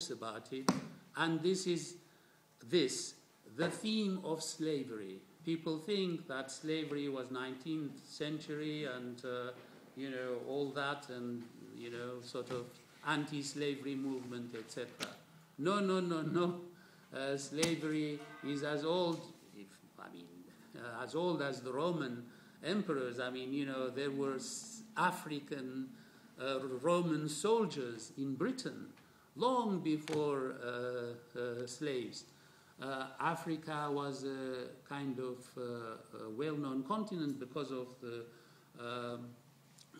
about it, and this is the theme of slavery. People think that slavery was 19th century and, all that, and, sort of anti-slavery movement, etc. No, no, no, no. Slavery is as old, as old as the Roman emperors. There were African Roman soldiers in Britain long before slaves. Africa was a kind of well-known continent because of the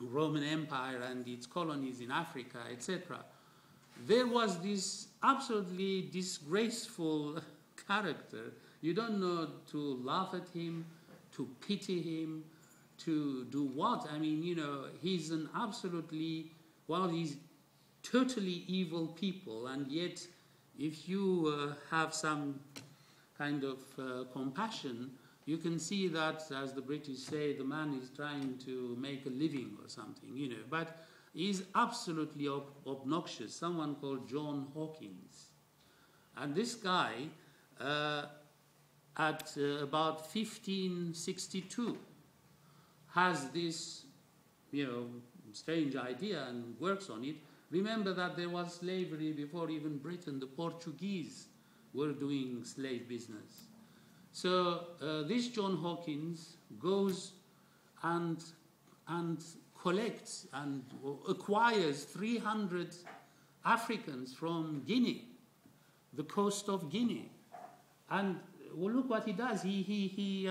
Roman Empire and its colonies in Africa, etc. There was this absolutely disgraceful character. You don't know to laugh at him, to pity him, to do what? He's an absolutely, one of these totally evil people, and yet if you have some kind of compassion, you can see that, as the British say, the man is trying to make a living or something, but he's absolutely obnoxious, someone called John Hawkins. And this guy, at about 1562, has this, strange idea and works on it. Remember that there was slavery before even Britain. The Portuguese were doing slave business. So this John Hawkins goes and collects and acquires 300 Africans from Guinea, the coast of Guinea. And look what he does. He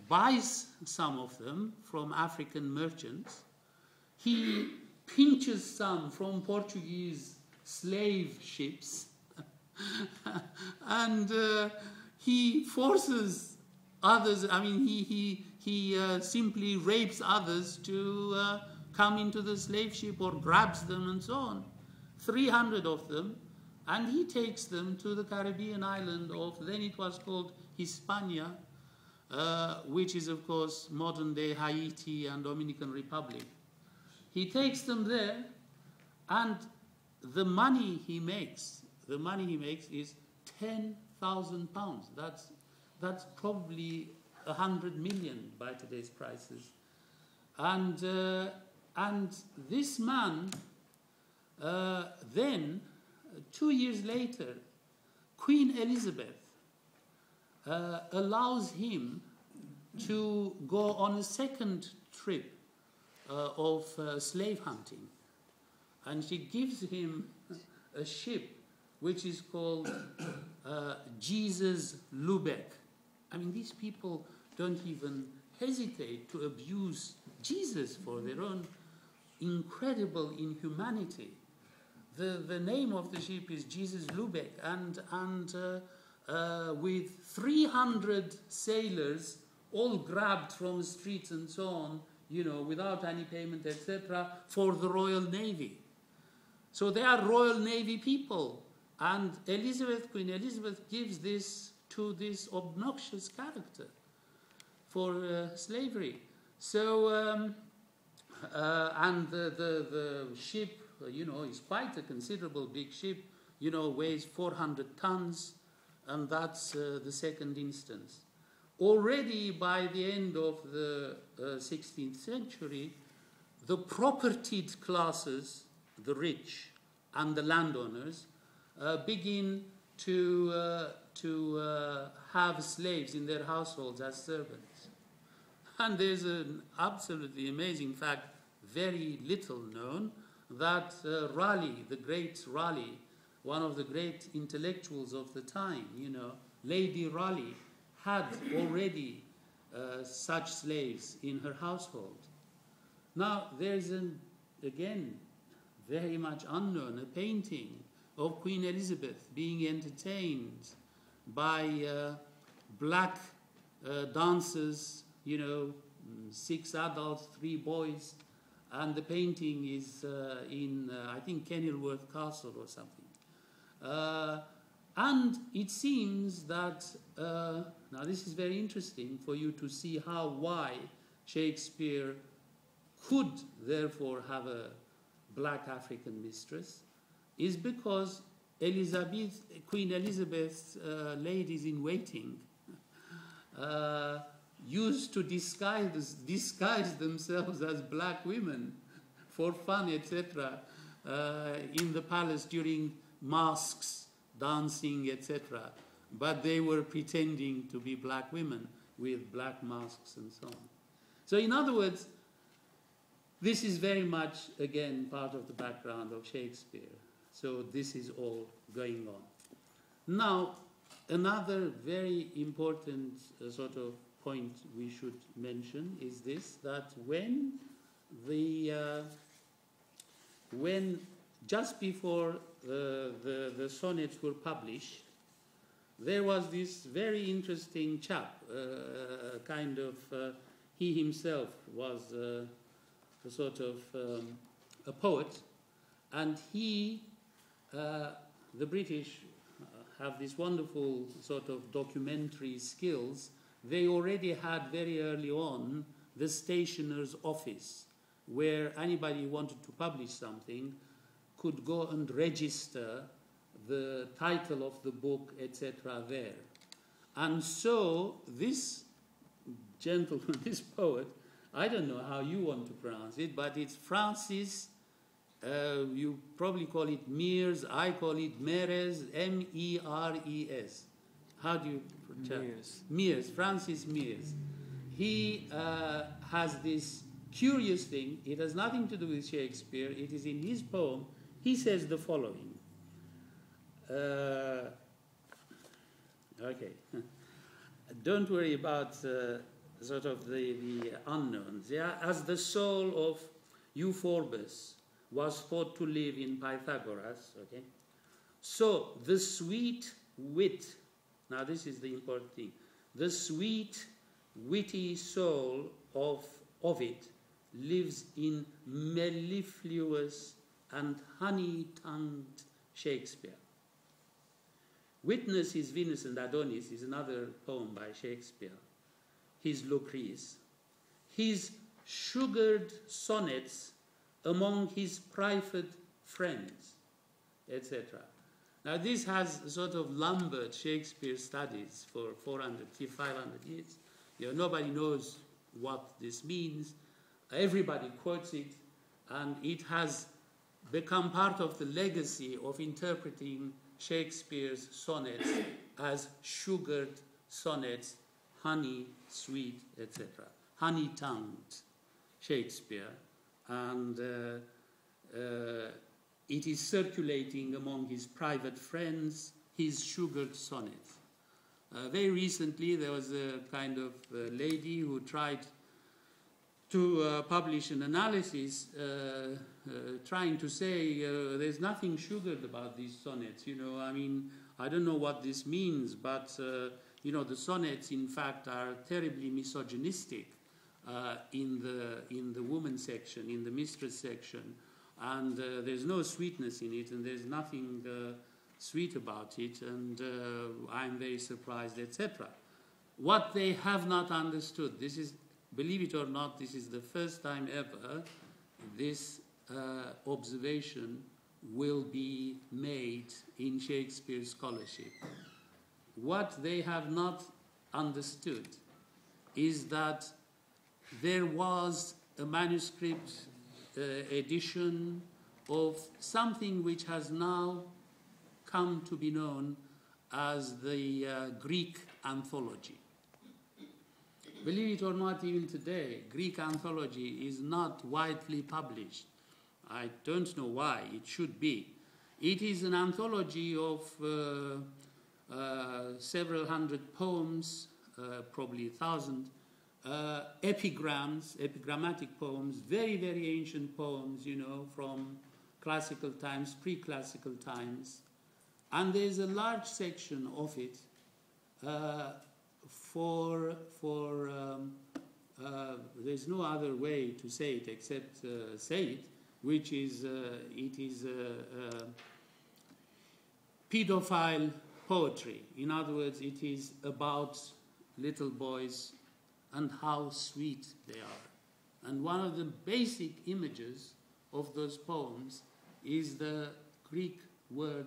buys some of them from African merchants. He pinches some from Portuguese slave ships. And he forces others, he simply rapes others to come into the slave ship or grabs them and so on. 300 of them, and he takes them to the Caribbean island of, then it was called Hispania, which is, of course, modern-day Haiti and Dominican Republic. He takes them there, and the money he makes is £10,000. That's probably 100 million by today's prices. And this man, then, 2 years later, Queen Elizabeth allows him to go on a second trip of slave hunting. And she gives him a ship which is called Jesus Lubeck. These people don't even hesitate to abuse Jesus for their own incredible inhumanity. The name of the ship is Jesus Lubeck, and with 300 sailors, all grabbed from the streets and so on, without any payment, etc., for the Royal Navy. So they are Royal Navy people. And Queen Elizabeth gives this to this obnoxious character for slavery. So, and the ship, is quite a considerable big ship, weighs 400 tons, and that's the second instance. Already by the end of the 16th century, the propertied classes, the rich and the landowners, begin to have slaves in their households as servants. And there's an absolutely amazing fact, very little known, that Raleigh, the great Raleigh, one of the great intellectuals of the time, Lady Raleigh, had already such slaves in her household. Now, there's again, very much unknown, a painting of Queen Elizabeth being entertained by black dancers, 6 adults, 3 boys, and the painting is in, I think, Kenilworth Castle or something. And it seems that, now this is very interesting for you to see why Shakespeare could therefore have a black African mistress, is because Queen Elizabeth's ladies-in-waiting used to disguise themselves as black women for fun, etc., in the palace during masques, dancing, etc. But they were pretending to be black women with black masks and so on. So in other words, this is very much, again, part of the background of Shakespeare. So this is all going on. Now, another very important sort of point we should mention is this, that when just before the sonnets were published, there was this very interesting chap, he himself was a sort of a poet, and he, the British have this wonderful sort of documentary skills. They already had very early on the stationer's office, where anybody who wanted to publish something could go and register the title of the book, etc. there. And so this gentleman, this poet, I don't know how you want to pronounce it, but it's Francis, you probably call it Mears, I call it Meres, M-E-R-E-S. How do you pronounce it? Mears, Francis Mears. He has this curious thing. It has nothing to do with Shakespeare. It is in his poem. He says the following. Okay. Don't worry about sort of the unknowns. Yeah? As the soul of Euphorbus was thought to live in Pythagoras, okay? So the sweet wit, now this is the important thing, the sweet, witty soul of Ovid lives in mellifluous and honey-tongued Shakespeare. Witness his Venus and Adonis is another poem by Shakespeare. His Lucrece. His sugared sonnets among his private friends, etc. Now this has sort of lumbered Shakespeare's studies for 400, 500 years. You know, nobody knows what this means. Everybody quotes it, and it has become part of the legacy of interpreting Shakespeare's sonnets as sugared sonnets, honey, sweet, etc. Honey-tongued Shakespeare. And it is circulating among his private friends, his sugared sonnets. Very recently, there was a kind of lady who tried to publish an analysis trying to say there's nothing sugared about these sonnets. You know, I mean, I don't know what this means, but, you know, the sonnets, in fact, are terribly misogynistic in the woman section, in the mistress section, and there's no sweetness in it, and there's nothing sweet about it, and I'm very surprised, etc. What they have not understood, this is, believe it or not, this is the first time ever this observation will be made in Shakespeare scholarship. What they have not understood is that there was a manuscript edition of something which has now come to be known as the Greek anthology. Believe it or not, even today, Greek anthology is not widely published. I don't know why. It should be. It is an anthology of several hundred poems, probably 1,000, epigrams, epigrammatic poems, very, very ancient poems, you know, from classical times, pre-classical times. And there's a large section of it there's no other way to say it except say it, which is, it is pedophile poetry. In other words, it is about little boys and how sweet they are. And one of the basic images of those poems is the Greek word